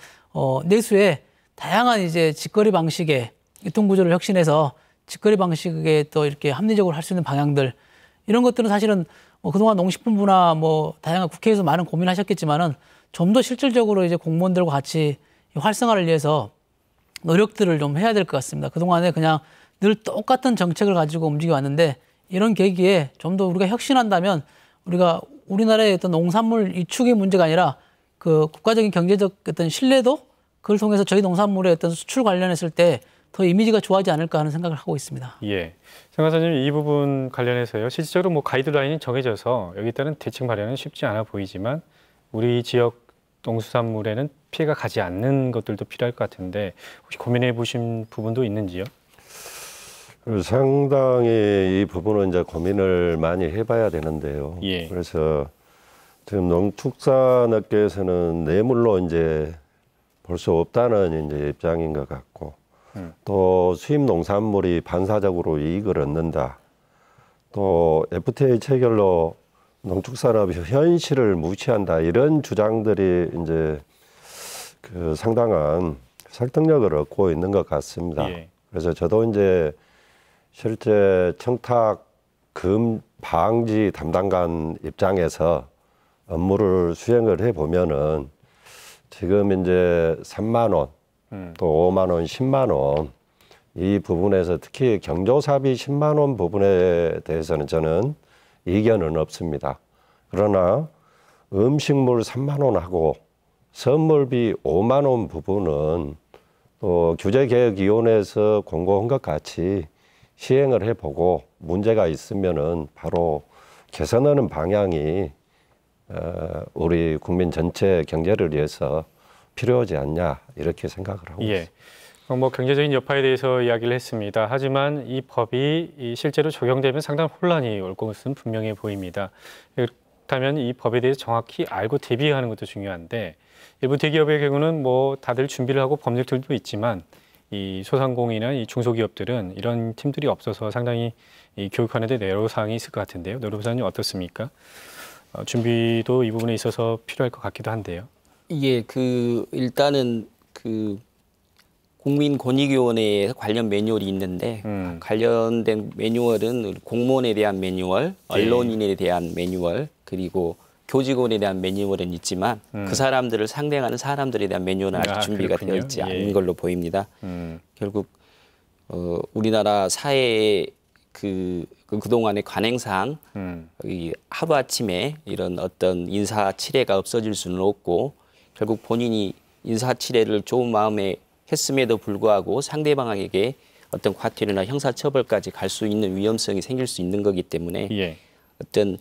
Speaker 5: 내수에 다양한 이제 직거래 방식의 유통 구조를 혁신해서 직거래 방식에 또 이렇게 합리적으로 할 수 있는 방향들 이런 것들은 사실은 뭐 그동안 농식품부나 뭐 다양한 국회에서 많은 고민하셨겠지만은 좀 더 실질적으로 이제 공무원들과 같이 활성화를 위해서 노력들을 좀 해야 될 것 같습니다. 그동안에 그냥 늘 똑같은 정책을 가지고 움직여 왔는데 이런 계기에 좀 더 우리가 혁신한다면 우리가 우리나라의 어떤 농산물 이축의 문제가 아니라 그 국가적인 경제적 어떤 신뢰도 그걸 통해서 저희 농산물의 어떤 수출 관련했을 때 더 이미지가 좋아지지 않을까 하는 생각을 하고 있습니다.
Speaker 1: 예. 정 간사님 이 부분 관련해서요. 실질적으로 뭐 가이드라인이 정해져서 여기에 따른 대책 마련은 쉽지 않아 보이지만 우리 지역 농수산물에는 피해가 가지 않는 것들도 필요할 것 같은데 혹시 고민해 보신 부분도 있는지요?
Speaker 4: 상당히 이 부분은 이제 고민을 많이 해봐야 되는데요.
Speaker 1: 예.
Speaker 4: 그래서 지금 농축산업계에서는 뇌물로 이제 볼 수 없다는 이제 입장인 것 같고, 또 수입 농산물이 반사적으로 이익을 얻는다. 또 FTA 체결로 농축산업 현실을 무시한다. 이런 주장들이 이제 그 상당한 설득력을 얻고 있는 것 같습니다.
Speaker 1: 예.
Speaker 4: 그래서 저도 이제 실제 청탁 금 방지 담당관 입장에서 업무를 수행을 해 보면은 지금 이제 3만 원, 또 5만 원, 10만 원 이 부분에서 특히 경조사비 10만 원 부분에 대해서는 저는 이견은 없습니다. 그러나 음식물 3만 원하고 선물비 5만 원 부분은 또 규제개혁위원회에서 공고한 것 같이 시행을 해보고 문제가 있으면은 바로 개선하는 방향이 우리 국민 전체 경제를 위해서 필요하지 않냐 이렇게 생각을 하고 있습니다.
Speaker 1: 뭐 경제적인 여파에 대해서 이야기를 했습니다. 하지만 이 법이 실제로 적용되면 상당한 혼란이 올 것은 분명해 보입니다. 그렇다면 이 법에 대해서 정확히 알고 대비하는 것도 중요한데 일부 대기업의 경우는 뭐 다들 준비를 하고 법률들도 있지만 이 소상공인이나 이 중소기업들은 이런 팀들이 없어서 상당히 이 교육하는 데 애로사항이 있을 것 같은데요. 노르부사님 어떻습니까? 준비도 이 부분에 있어서 필요할 것 같기도 한데요.
Speaker 3: 예, 일단은 국민권익위원회에 관련 매뉴얼이 있는데 관련된 매뉴얼은 공무원에 대한 매뉴얼, 언론인에 대한 매뉴얼, 그리고 교직원에 대한 매뉴얼은 있지만 그 사람들을 상대하는 사람들에 대한 매뉴얼은 아직 준비가
Speaker 1: 그렇군요.
Speaker 3: 되어 있지 않은 걸로 보입니다. 결국 우리나라 사회의 그동안의 관행상 이 하루아침에 이런 어떤 인사치레가 없어질 수는 없고 결국 본인이 인사치레를 좋은 마음에 했음에도 불구하고 상대방에게 어떤 과태료나 형사처벌까지 갈 수 있는 위험성이 생길 수 있는 거기 때문에 어떤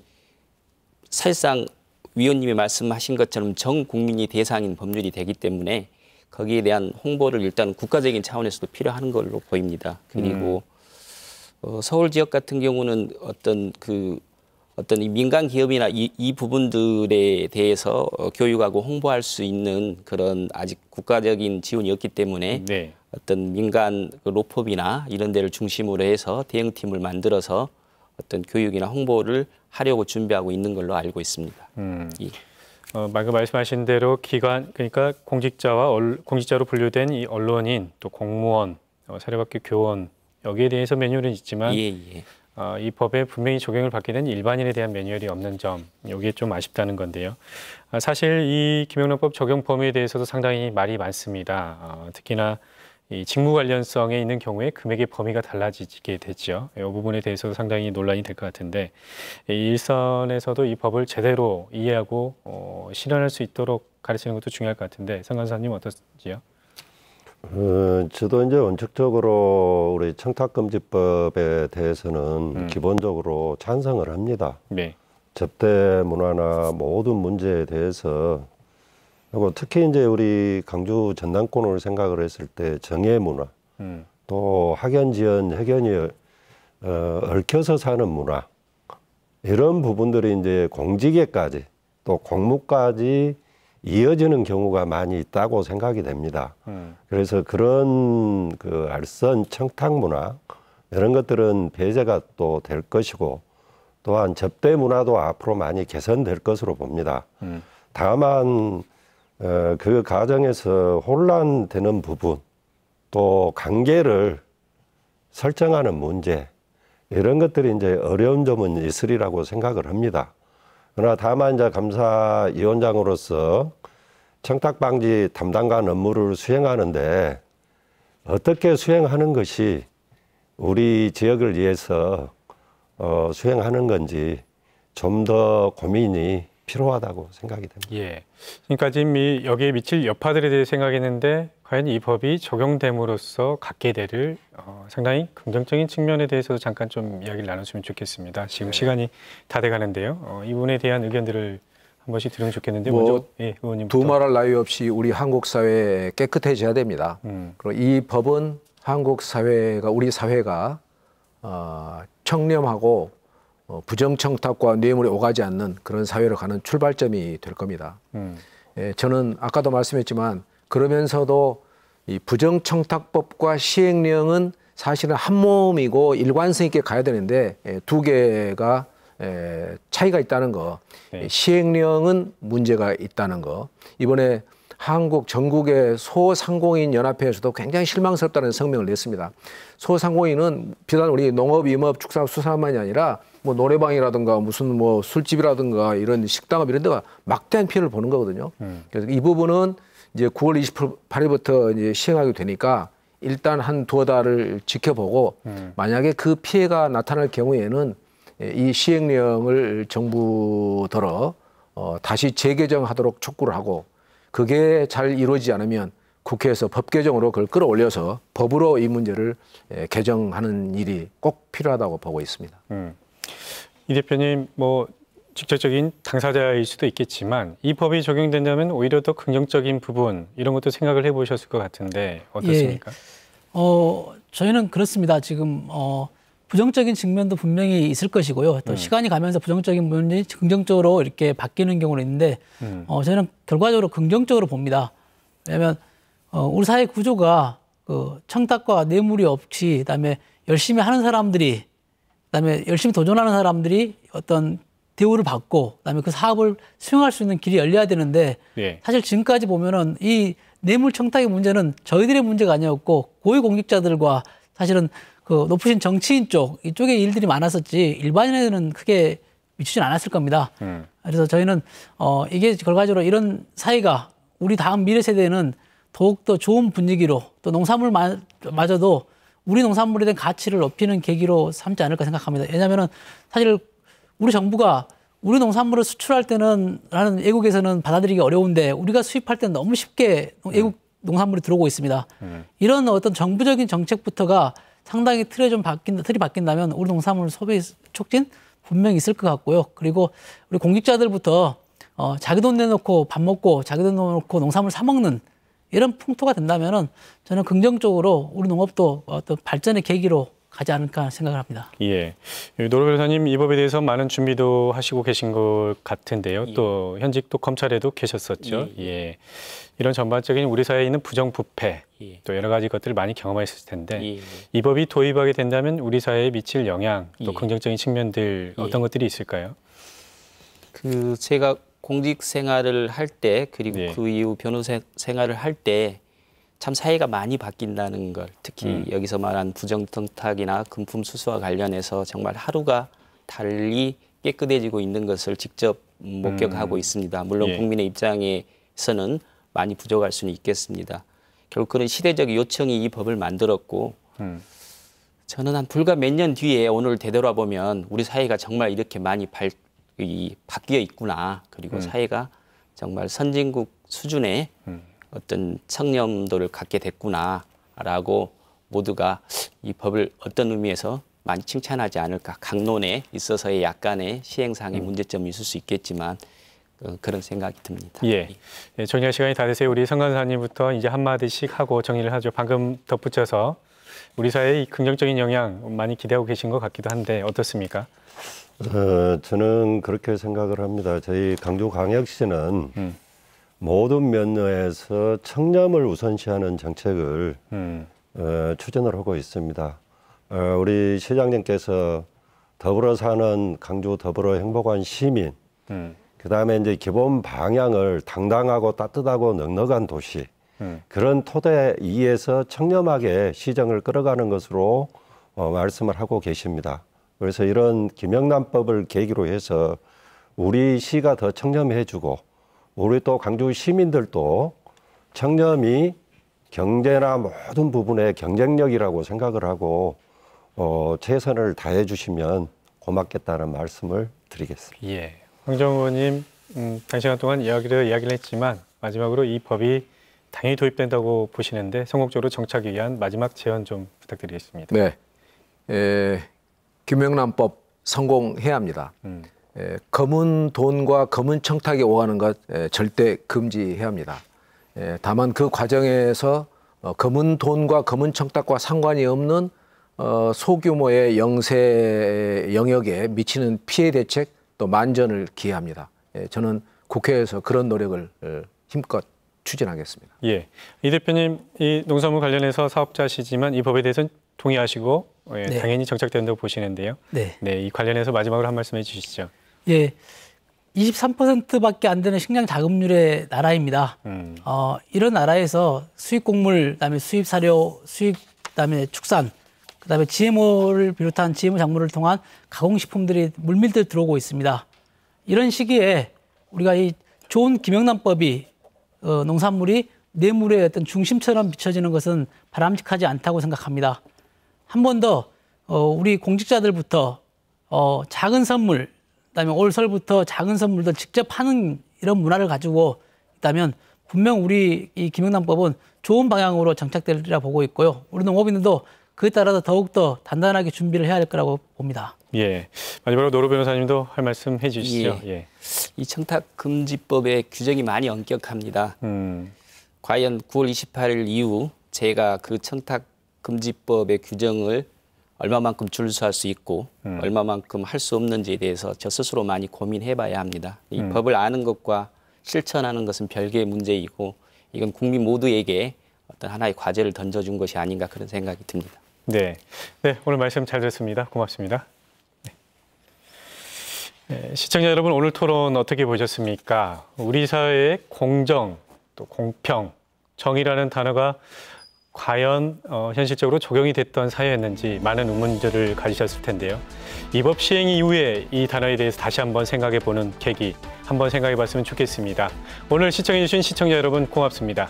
Speaker 3: 사실상 위원님이 말씀하신 것처럼 전 국민이 대상인 법률이 되기 때문에 거기에 대한 홍보를 일단 국가적인 차원에서도 필요한 걸로 보입니다. 그리고 서울 지역 같은 경우는 어떤 이 민간 기업이나 이 부분들에 대해서 교육하고 홍보할 수 있는 그런 아직 국가적인 지원이 없기 때문에 어떤 민간 로펌이나 이런 데를 중심으로 해서 대응팀을 만들어서 어떤 교육이나 홍보를 하려고 준비하고 있는 걸로 알고 있습니다.
Speaker 1: 방금 말씀하신 대로 기관 그러니까 공직자로 분류된 이 언론인 또 공무원, 사립학교 교원 여기에 대해서 매뉴얼은 있지만 이 법에 분명히 적용을 받게 된 일반인에 대한 매뉴얼이 없는 점, 이게 좀 아쉽다는 건데요. 사실 이 김영란법 적용 범위에 대해서도 상당히 말이 많습니다. 특히나 이 직무 관련성에 있는 경우에 금액의 범위가 달라지게 됐죠. 이 부분에 대해서도 상당히 논란이 될 것 같은데 일선에서도 이 법을 제대로 이해하고 실현할 수 있도록 가르치는 것도 중요할 것 같은데 성 간사님 어떠신지요?
Speaker 4: 저도 이제 원칙적으로 우리 청탁금지법에 대해서는 기본적으로 찬성을 합니다. 접대 문화나 모든 문제에 대해서 그리고 특히 이제 우리 강주 전남권을 생각을 했을 때 정예 문화, 또 학연, 지연, 학연이 얽혀서 사는 문화 이런 부분들이 이제 공직에까지 또 공무까지 이어지는 경우가 많이 있다고 생각이 됩니다. 그래서 그런 그 알선 청탁 문화 이런 것들은 배제가 또 될 것이고 또한 접대 문화도 앞으로 많이 개선될 것으로 봅니다. 다만 그 과정에서 혼란되는 부분 또 관계를 설정하는 문제 이런 것들이 이제 어려운 점은 있으리라고 생각을 합니다. 그러나 다만 이제 감사위원장으로서 청탁 방지 담당관 업무를 수행하는데 어떻게 수행하는 것이 우리 지역을 위해서 수행하는 건지 좀 더 고민이 필요하다고 생각이 됩니다.
Speaker 1: 예. 그러니까 지금 여기에 미칠 여파들에 대해 생각했는데 과연 이 법이 적용됨으로써 갖게 될 상당히 긍정적인 측면에 대해서도 잠깐 좀 이야기를 나눴으면 좋겠습니다. 지금 시간이 다 돼가는데요. 이 부분에 대한 의견들을 한 번씩 들으면 좋겠는데 먼저 의원님부터.
Speaker 2: 두말할 나위 없이 우리 한국 사회 깨끗해져야 됩니다. 그리고 이 법은 한국 사회가 우리 사회가 청렴하고 부정청탁과 뇌물이 오가지 않는 그런 사회로 가는 출발점이 될 겁니다. 저는 아까도 말씀했지만 그러면서도 이 부정청탁법과 시행령은 사실은 한 몸이고 일관성 있게 가야 되는데 두 개가 차이가 있다는 거.
Speaker 1: 네.
Speaker 2: 시행령은 문제가 있다는 거. 이번에 한국 전국의 소상공인 연합회에서도 굉장히 실망스럽다는 성명을 냈습니다. 소상공인은 비단 우리 농업, 임업, 축산업, 수산업만이 아니라 뭐 노래방이라든가 무슨 뭐 술집이라든가 이런 식당업 이런 데가 막대한 피해를 보는 거거든요. 그래서 이 부분은 이제 9월 28일부터 이제 시행하게 되니까 일단 한 두어 달을 지켜보고 만약에 그 피해가 나타날 경우에는 이 시행령을 정부더러 다시 재개정하도록 촉구를 하고 그게 잘 이루어지지 않으면 국회에서 법 개정으로 그걸 끌어올려서 법으로 이 문제를 개정하는 일이 꼭 필요하다고 보고 있습니다.
Speaker 1: 이 대표님 뭐 직접적인 당사자일 수도 있겠지만 이 법이 적용된다면 오히려 더 긍정적인 부분 이런 것도 생각을 해보셨을 것 같은데 어떻습니까?
Speaker 5: 저희는 그렇습니다. 지금 부정적인 측면도 분명히 있을 것이고요. 또 시간이 가면서 부정적인 부분이 긍정적으로 이렇게 바뀌는 경우는 있는데 저희는 결과적으로 긍정적으로 봅니다. 왜냐하면 우리 사회 구조가 그 청탁과 뇌물이 없이 그다음에 열심히 하는 사람들이 그다음에 열심히 도전하는 사람들이 어떤 대우를 받고 그다음에 그 사업을 수행할 수 있는 길이 열려야 되는데 사실 지금까지 보면은 이 뇌물 청탁의 문제는 저희들의 문제가 아니었고 고위공직자들과 사실은 그 높으신 정치인 이쪽의 일들이 많았었지 일반인에는 크게 미치진 않았을 겁니다. 그래서 저희는 이게 결과적으로 이런 사회가 우리 다음 미래 세대는 더욱더 좋은 분위기로 또 농산물마저도 우리 농산물에 대한 가치를 높이는 계기로 삼지 않을까 생각합니다. 왜냐하면 사실 우리 정부가 우리 농산물을 수출할 때는 라는 외국에서는 받아들이기 어려운데 우리가 수입할 때는 너무 쉽게 외국 농산물이 들어오고 있습니다. 이런 어떤 정부적인 정책부터가 상당히 틀이 바뀐다면 우리 농산물 소비 촉진 분명히 있을 것 같고요. 그리고 우리 공직자들부터 자기 돈 내놓고 밥 먹고 자기 돈 내놓고 농산물 사 먹는 이런 풍토가 된다면은 저는 긍정적으로 우리 농업도 어떤 발전의 계기로 가지 않을까 생각을 합니다.
Speaker 1: 예. 노로 변호사님 이 법에 대해서 많은 준비도 하시고 계신 것 같은데요. 또 현직 또 검찰에도 계셨었죠. 예. 이런 전반적인 우리 사회에 있는 부정부패 또 여러 가지 것들을 많이 경험하셨을 텐데 이 법이 도입하게 된다면 우리 사회에 미칠 영향 또 긍정적인 측면들 어떤 것들이 있을까요?
Speaker 3: 그 제가 공직 생활을 할 때 그리고 그 이후 변호사 생활을 할 때 참 사회가 많이 바뀐다는 걸 특히 여기서 말한 부정청탁이나 금품 수수와 관련해서 정말 하루가 달리 깨끗해지고 있는 것을 직접 목격하고 있습니다. 물론 국민의 입장에서는 많이 부족할 수는 있겠습니다. 결국 그런 시대적 요청이 이 법을 만들었고 저는 한 불과 몇 년 뒤에 오늘 되돌아보면 우리 사회가 정말 이렇게 많이 바뀌어 있구나. 그리고 사회가 정말 선진국 수준의 어떤 청렴도를 갖게 됐구나라고 모두가 이 법을 어떤 의미에서 많이 칭찬하지 않을까. 강론에 있어서의 약간의 시행상의 문제점이 있을 수 있겠지만 그런 생각이 듭니다.
Speaker 1: 예. 정리할 시간이 다 되세요. 우리 성 간사님부터 이제 한마디씩 하고 정리를 하죠. 방금 덧붙여서 우리 사회의 긍정적인 영향 많이 기대하고 계신 것 같기도 한데 어떻습니까?
Speaker 4: 저는 그렇게 생각을 합니다. 저희 강주광역시는 모든 면에서 청렴을 우선시하는 정책을 추진을 하고 있습니다. 우리 시장님께서 더불어 사는 강주 더불어 행복한 시민, 그다음에 이제 기본 방향을 당당하고 따뜻하고 넉넉한 도시, 그런 토대 위에서 청렴하게 시정을 끌어가는 것으로 말씀을 하고 계십니다. 그래서 이런 김영란법을 계기로 해서 우리 시가 더 청렴해지고 우리 또 강주 시민들도 청렴이 경제나 모든 부분의 경쟁력이라고 생각을 하고 최선을 다해 주시면 고맙겠다는 말씀을 드리겠습니다.
Speaker 1: 예, 황정우 의원님 단시간 동안 이야기를 했지만 마지막으로 이 법이 당연히 도입된다고 보시는데 성공적으로 정착을 위한 마지막 제언 좀 부탁드리겠습니다.
Speaker 2: 네, 김영란법 성공해야 합니다. 검은 돈과 검은 청탁이 오가는 것 절대 금지해야 합니다. 다만 그 과정에서 검은 돈과 검은 청탁과 상관이 없는 소규모의 영세 영역에 미치는 피해 대책 또 만전을 기해합니다. 저는 국회에서 그런 노력을 힘껏 추진하겠습니다.
Speaker 1: 예, 이 대표님 이 농산물 관련해서 사업자시지만 이 법에 대해서는 동의하시고
Speaker 5: 네.
Speaker 1: 당연히 정착된다고 보시는데요.
Speaker 5: 네.
Speaker 1: 네, 이 관련해서 마지막으로 한 말씀 해주시죠.
Speaker 5: 예, 23%밖에 안 되는 식량 자급률의 나라입니다. 이런 나라에서 수입 곡물, 그다음에 수입 사료, 그다음에 축산, 그다음에 GMO를 비롯한 GMO 작물을 통한 가공식품들이 물밀듯 들어오고 있습니다. 이런 시기에 우리가 이 좋은 김영란법이 농산물이 뇌물의 어떤 중심처럼 비춰지는 것은 바람직하지 않다고 생각합니다. 한 번 더 우리 공직자들부터 작은 선물, 그다음에 올 설부터 작은 선물도 직접 하는 이런 문화를 가지고 있다면 분명 우리 이 김영란법은 좋은 방향으로 정착되리라 보고 있고요. 우리 농업인들도 그에 따라서 더욱더 단단하게 준비를 해야 할 거라고 봅니다.
Speaker 1: 예, 마지막으로 노로 변호사님도 할 말씀 해주시죠.
Speaker 3: 예. 이 청탁금지법의 규정이 많이 엄격합니다. 과연 9월 28일 이후 제가 그 청탁금지법의 규정을 얼마만큼 준수할 수 있고 얼마만큼 할 수 없는지에 대해서 저 스스로 많이 고민해봐야 합니다. 이 법을 아는 것과 실천하는 것은 별개의 문제이고 이건 국민 모두에게 어떤 하나의 과제를 던져준 것이 아닌가 그런 생각이 듭니다.
Speaker 1: 네, 오늘 말씀 잘 들었습니다. 고맙습니다. 네, 시청자 여러분 오늘 토론 어떻게 보셨습니까? 우리 사회의 공정, 또 공평, 정의라는 단어가 과연 현실적으로 적용이 됐던 사회였는지 많은 의문들을 가지셨을 텐데요. 이 법 시행 이후에 이 단어에 대해서 다시 한번 생각해 보는 계기 한번 생각해 봤으면 좋겠습니다. 오늘 시청해 주신 시청자 여러분 고맙습니다.